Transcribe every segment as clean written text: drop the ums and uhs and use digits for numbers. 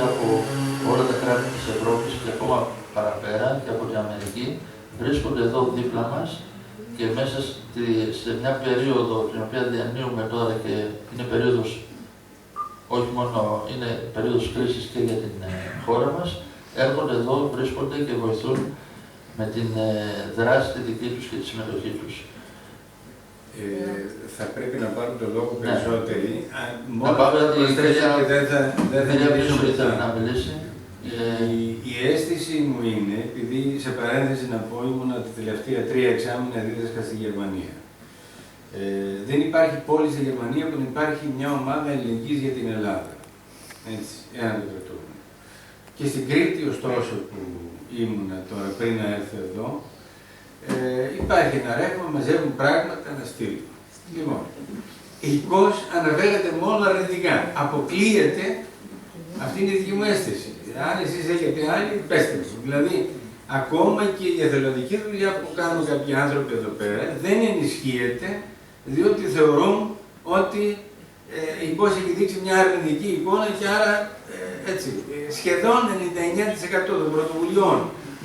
έρχονται από όλα τα κράτη της Ευρώπης και ακόμα παραπέρα και από την Αμερική, βρίσκονται εδώ δίπλα μας και μέσα σε μια περίοδο την οποία διανύουμε τώρα και είναι περίοδος, όχι μόνο είναι περίοδος κρίσης και για την χώρα μας, έρχονται εδώ, βρίσκονται και βοηθούν με την δράση τη δική τους και τη συμμετοχή τους. Θα πρέπει να πάρουν το λόγο περισσότεροι. Να πάμε ότι δεν θα μιλήσω να μιλήσει. Η αίσθηση μου είναι, επειδή σε παρένθεση να πω, ήμουνα τα τελευταία 3 εξάμηνα δίδασκα στη Γερμανία. Δεν υπάρχει πόλη στη Γερμανία που υπάρχει μια ομάδα ελληνικής για την Ελλάδα. Έτσι, ένα το κρατούμε. Και στην Κρήτη, ωστόσο, που ήμουνα τώρα πριν να έρθω εδώ, υπάρχει ένα ρεύμα, μαζεύουν πράγματα να στείλουν. Λοιπόν, η ΚΟΣ αναφέρεται μόνο αρνητικά. Αποκλείεται, αυτή είναι η δική μου αίσθηση. Αν εσείς έχετε άλλη, πέστε μου. Δηλαδή, ακόμα και η εθελοντική δουλειά που κάνουν κάποιοι άνθρωποι εδώ πέρα δεν ενισχύεται, διότι θεωρούν ότι η ΚΟΣ έχει δείξει μια αρνητική εικόνα και άρα έτσι, σχεδόν 99% των πρωτοβουλειών,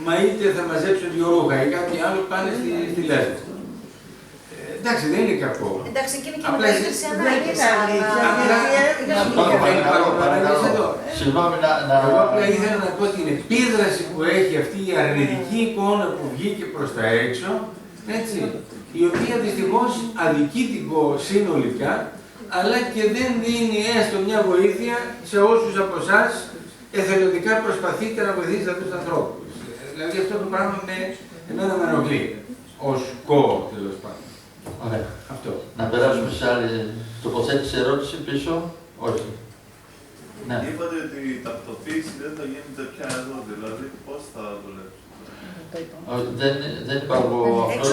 μα είτε θα μαζέψουν δυο ρούχα ή κάτι άλλο, πάνε στη Λέσβο. Εντάξει, δεν είναι κακό. Εντάξει, και είναι και μεγαλύτερη ανάγκη. Συγγνώμη Εγώ απλά ήθελα να πω την επίδραση που έχει αυτή η αρνητική εικόνα που βγήκε προς τα έξω, έτσι, η οποία δυστυχώς αδικεί την ΚΟΣ συνολικά, αλλά και δεν δίνει έστω μια βοήθεια σε όσους από εσάς εθελοντικά προσπαθείτε να βοηθήσετε αυτούς τους ανθρώπους. Δηλαδή αυτό το πράγμα εμένα με ενοχλεί, ως ΚΟ τέλος πάντων. Ωραία. Αυτό. Να περάσουμε σε άλλη τοποθέτηση, ερώτηση πίσω. Όχι. Ναι. Είπατε ότι η ταυτοποίηση δεν θα γίνεται πια εδώ, δηλαδή πώς θα δουλέψει. Δεν υπάρχω. Αυτό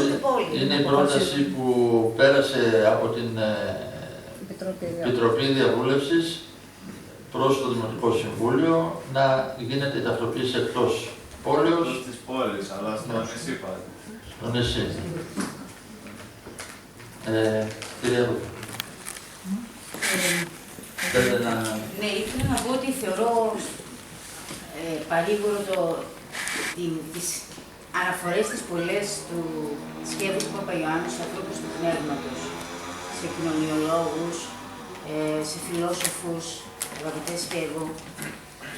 είναι η πρόταση που πέρασε από την Επιτροπή Διαβούλευσης προς το Δημοτικό Συμβούλιο να γίνεται η ταυτοποίηση εκτός πόλεως. Εκτός της πόλης, αλλά στο νησί πάλι. Στο νησί. Κυρία Ρούφα. Ναι, ήθελα να πω ότι θεωρώ παρήγορο τις αναφορές τις πολλές του σκεύου του Παπαϊωάννου σε ανθρώπους του πνεύματος, σε κοινωνιολόγους, σε φιλόσοφους, αγαπητές Σκεύου,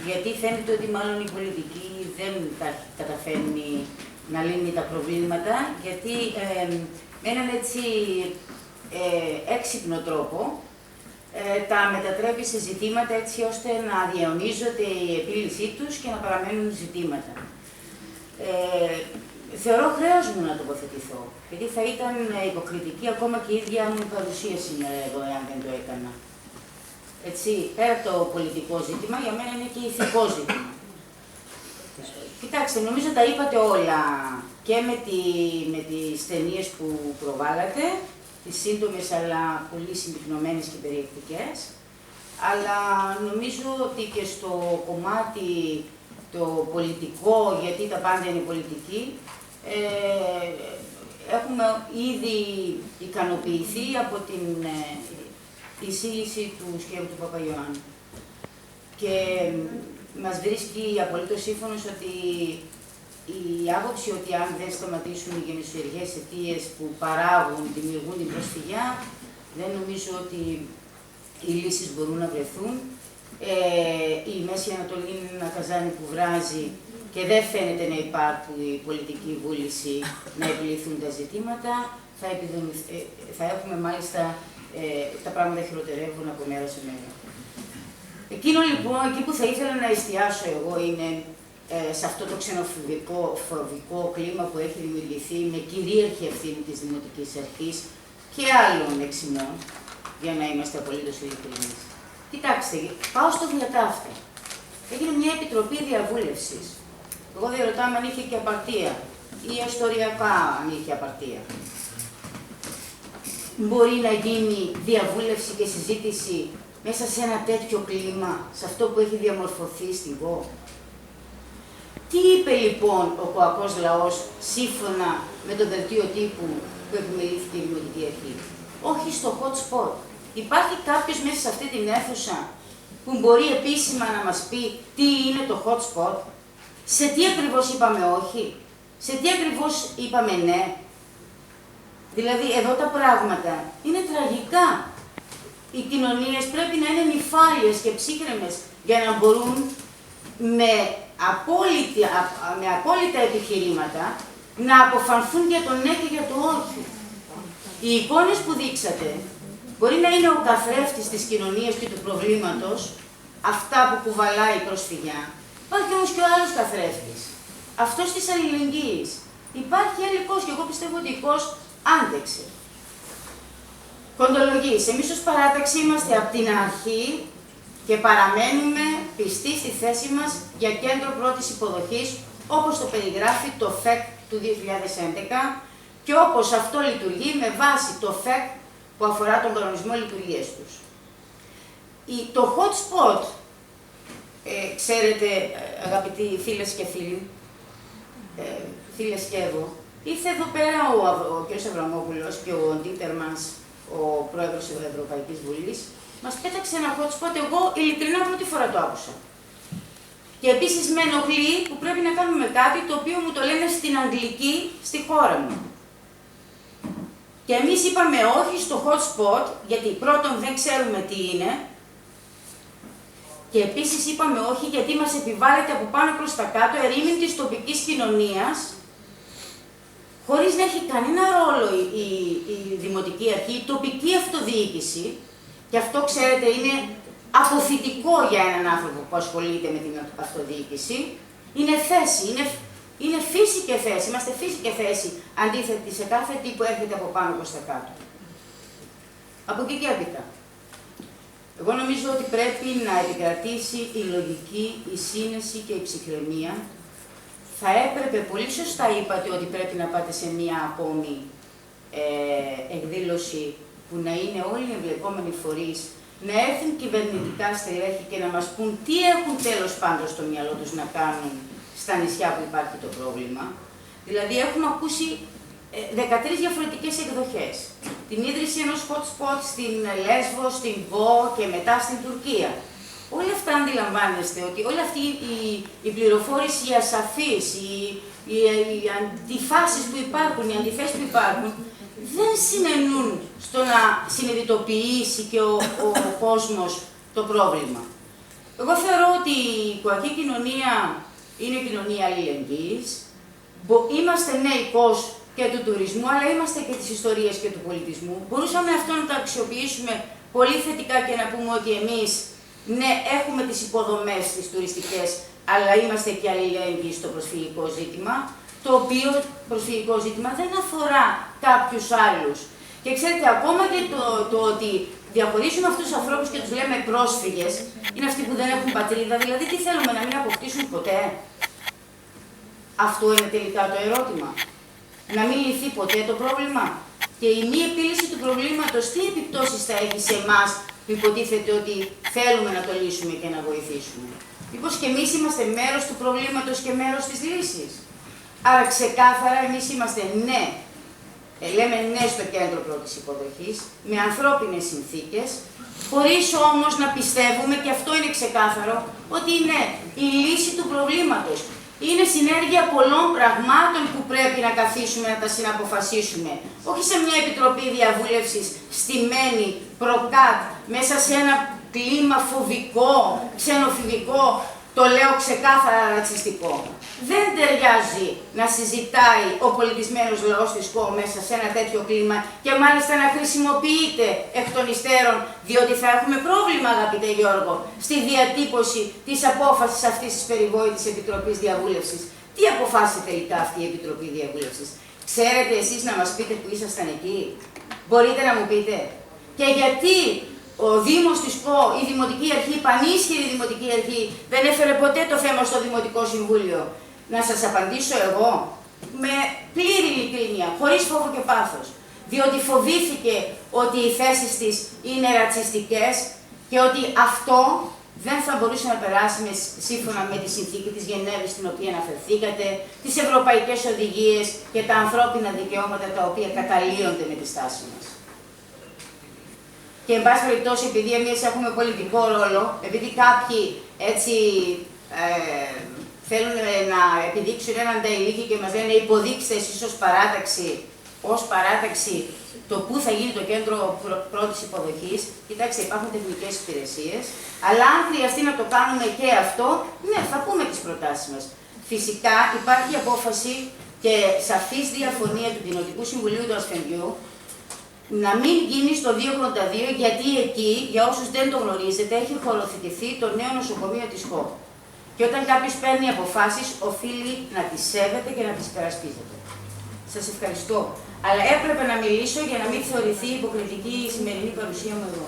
γιατί φαίνεται ότι μάλλον η πολιτική δεν καταφέρνει να λύνει τα προβλήματα, γιατί με έναν έτσι έξυπνο τρόπο τα μετατρέπει σε ζητήματα έτσι ώστε να διαιωνίζονται η επίλυσή τους και να παραμένουν ζητήματα. Θεωρώ χρέος μου να τοποθετηθώ, γιατί θα ήταν υποκριτική ακόμα και η ίδια μου παρουσία σήμερα εδώ, εάν δεν το έκανα. Έτσι, πέρα από το πολιτικό ζήτημα, για μένα είναι και ηθικό ζήτημα. Κοιτάξτε, νομίζω τα είπατε όλα και με τις ταινίες που προβάλλατε, τις σύντομες αλλά πολύ συμπυκνωμένες και περιεκτικές, αλλά νομίζω ότι και στο κομμάτι το πολιτικό, γιατί τα πάντα είναι πολιτική, έχουμε ήδη ικανοποιηθεί από την εισήγηση του σκεύου του Παπαϊωάννου. Και μας βρίσκει απολύτως σύμφωνος ότι η άποψη ότι αν δεν σταματήσουν οι γενεσιουργές αιτίες που παράγουν, δημιουργούν την προσφυγιά, δεν νομίζω ότι οι λύσεις μπορούν να βρεθούν. Η Μέση Ανατολή είναι ένα καζάνι που βράζει και δεν φαίνεται να υπάρχει πολιτική βούληση να επιληθούν τα ζητήματα. Θα έχουμε μάλιστα τα πράγματα χειροτερεύουν από μέρα σε μέρα. Εκείνο λοιπόν, εκεί που θα ήθελα να εστιάσω εγώ είναι σε αυτό το ξενοφοβικό κλίμα που έχει δημιουργηθεί με κυρίαρχη ευθύνη της Δημοτικής Αρχής και άλλων εξημών, για να είμαστε απολύτως ειλικρινείς. Κοιτάξτε, πάω στο διατάφτα. Έγινε μια επιτροπή διαβούλευσης. Εγώ διαρωτάμε αν είχε και απαρτία ή ιστοριακά αν είχε απαρτία. Μπορεί να γίνει διαβούλευση και συζήτηση μέσα σε ένα τέτοιο κλίμα, σε αυτό που έχει διαμορφωθεί στην ΚΟ. Τι είπε λοιπόν ο κοακός λαός σύμφωνα με το δελτίο τύπου που επιμελήθηκε η Δημοτική Αρχή? Όχι στο hot spot. Υπάρχει κάποιος μέσα σε αυτή την αίθουσα που μπορεί επίσημα να μας πει τι είναι το hot spot, σε τι ακριβώς είπαμε όχι, σε τι ακριβώς είπαμε ναι. Δηλαδή, εδώ τα πράγματα είναι τραγικά. Οι κοινωνίες πρέπει να είναι νηφάλιες και ψύχρεμες για να μπορούν με απόλυτα επιχειρήματα να αποφανθούν για το ναι και για το όχι. Οι εικόνες που δείξατε μπορεί να είναι ο καθρέφτης της κοινωνίας και του προβλήματος, αυτά που κουβαλάει η προσφυγιά. Υπάρχει όμως και ο άλλος καθρέφτης, αυτός της αλληλεγγύης. Υπάρχει ελικός και εγώ πιστεύω ότι οικός άντεξε. Κοντολογής. Εμείς ως παράταξη είμαστε από την αρχή και παραμένουμε πιστοί στη θέση μας για κέντρο πρώτης υποδοχής, όπως το περιγράφει το ΦΕΚ του 2011 και όπως αυτό λειτουργεί με βάση το ΦΕΚ που αφορά τον κανονισμό λειτουργίας τους. Το hot spot, ξέρετε αγαπητοί φίλες και φίλοι, φίλες και εγώ, ήρθε εδώ πέρα ο κ. Αβραμόπουλος και ο Ντίτερμανς, ο πρόεδρος της Ευρωπαϊκής Βουλής, μας πέταξε ένα hot spot, εγώ ειλικρινά πρώτη φορά το άκουσα. Και επίσης με ενοχλεί που πρέπει να κάνουμε κάτι το οποίο μου το λένε στην Αγγλική στη χώρα μου. Και εμείς είπαμε όχι στο hot spot, γιατί πρώτον δεν ξέρουμε τι είναι, και επίσης είπαμε όχι γιατί μας επιβάλλεται από πάνω προς τα κάτω ερήμην της τοπικής κοινωνίας, χωρίς να έχει κανένα ρόλο η Δημοτική Αρχή, η τοπική αυτοδιοίκηση, και αυτό, ξέρετε, είναι αποθητικό για έναν άνθρωπο που ασχολείται με την αυτοδιοίκηση. Είναι θέση, είναι φύση και θέση, είμαστε φύση και θέση, αντίθετη σε κάθε τι που έρχεται από πάνω προς τα κάτω. Από εκεί και έπειτα. Εγώ νομίζω ότι πρέπει να επικρατήσει η λογική, η σύνεση και η ψυχραιμία. Θα έπρεπε, πολύ σωστά είπατε ότι πρέπει να πάτε σε μία ακόμη εκδήλωση που να είναι όλοι οι εμπλεκόμενοι φορείς, να έρθουν κυβερνητικά στελέχη και να μας πούν τι έχουν τέλος πάντων στο μυαλό τους να κάνουν στα νησιά που υπάρχει το πρόβλημα. Δηλαδή έχουμε ακούσει 13 διαφορετικές εκδοχές. Την ίδρυση ενός hot spot στην Λέσβο, στην Βο και μετά στην Τουρκία. Όλα αυτά αντιλαμβάνεστε ότι όλη αυτή η πληροφόρηση, οι ασαφείς, οι αντιφάσεις που υπάρχουν, οι αντιθέσεις που υπάρχουν, δεν συνενούν στο να συνειδητοποιήσει και ο κόσμος το πρόβλημα. Εγώ θεωρώ ότι η κουακή κοινωνία είναι κοινωνία αλληλεγγύης. Είμαστε ναι οικός και του τουρισμού, αλλά είμαστε και της ιστορίας και του πολιτισμού. Μπορούσαμε αυτό να το αξιοποιήσουμε πολύ θετικά και να πούμε ότι εμείς, ναι, έχουμε τις υποδομές τις τουριστικές, αλλά είμαστε και αλληλέγγυοι στο προσφυγικό ζήτημα, το οποίο προσφυγικό ζήτημα δεν αφορά κάποιους άλλους. Και ξέρετε, ακόμα και το ότι διαχωρίζουμε αυτούς τους ανθρώπους και τους λέμε πρόσφυγες, είναι αυτοί που δεν έχουν πατρίδα, δηλαδή τι θέλουμε, να μην αποκτήσουν ποτέ. Αυτό είναι τελικά το ερώτημα. Να μην λυθεί ποτέ το πρόβλημα. Και η μη επίλυση του προβλήματος, τι επιπτώσεις θα έχει σε εμάς που υποτίθεται ότι θέλουμε να το λύσουμε και να βοηθήσουμε. Μήπως και εμείς είμαστε μέρος του προβλήματος και μέρος της λύσης. Άρα ξεκάθαρα εμείς είμαστε ναι, λέμε ναι στο κέντρο πρώτης υποδοχής, με ανθρώπινες συνθήκες, χωρίς όμως να πιστεύουμε, και αυτό είναι ξεκάθαρο, ότι είναι η λύση του προβλήματος. Είναι συνέργεια πολλών πραγμάτων που πρέπει να καθίσουμε να τα συναποφασίσουμε. Όχι σε μια επιτροπή διαβούλευσης στημένη, προκάτ, μέσα σε ένα κλίμα φοβικό, ξενοφοβικό, το λέω ξεκάθαρα ρατσιστικό. Δεν ταιριάζει να συζητάει ο πολιτισμένος λαός της ΚΟ μέσα σε ένα τέτοιο κλίμα και μάλιστα να χρησιμοποιείται εκ των υστέρων, διότι θα έχουμε πρόβλημα, αγαπητέ Γιώργο, στη διατύπωση της απόφασης αυτής της περιβόητης Επιτροπής Διαβούλευσης. Τι αποφάσισε τελικά αυτή η Επιτροπή Διαβούλευσης? Ξέρετε εσείς να μας πείτε που ήσασταν εκεί? Μπορείτε να μου πείτε? Και γιατί ο Δήμος της ΚΟ, η Δημοτική Αρχή, η πανίσχυρη Δημοτική Αρχή, δεν έφερε ποτέ το θέμα στο Δημοτικό Συμβούλιο? Να σας απαντήσω εγώ, με πλήρη ειλικρίνεια, χωρίς φόβο και πάθος. Διότι φοβήθηκε ότι οι θέσεις της είναι ρατσιστικές και ότι αυτό δεν θα μπορούσε να περάσει σύμφωνα με τη συνθήκη της Γενέβης στην οποία αναφερθήκατε, τις ευρωπαϊκές οδηγίες και τα ανθρώπινα δικαιώματα τα οποία καταλύονται με τη στάση μας. Και εν πάση περιπτώσει, επειδή εμείς έχουμε πολιτικό ρόλο, επειδή κάποιοι έτσι θέλουν να επιδείξουν έναν ταηλίκη και μας λένε υποδείξτε εσείς ως παράταξη το πού θα γίνει το κέντρο πρώτης υποδοχής. Κοιτάξτε, υπάρχουν τεχνικές υπηρεσίες, αλλά αν χρειαστεί να το κάνουμε και αυτό, ναι, θα πούμε τις προτάσεις μας. Φυσικά υπάρχει απόφαση και σαφής διαφωνία του Κοινοτικού Συμβουλίου του Ασφεντιού να μην γίνει στο 282, γιατί εκεί, για όσους δεν το γνωρίζετε, έχει χωροθετηθεί το νέο νοσοκομείο της ΧΟ. Και όταν κάποιος παίρνει αποφάσεις, οφείλει να τις σέβεται και να τις υπερασπίζεται. Σας ευχαριστώ. Αλλά έπρεπε να μιλήσω για να μην θεωρηθεί υποκριτική η σημερινή παρουσία μου εδώ.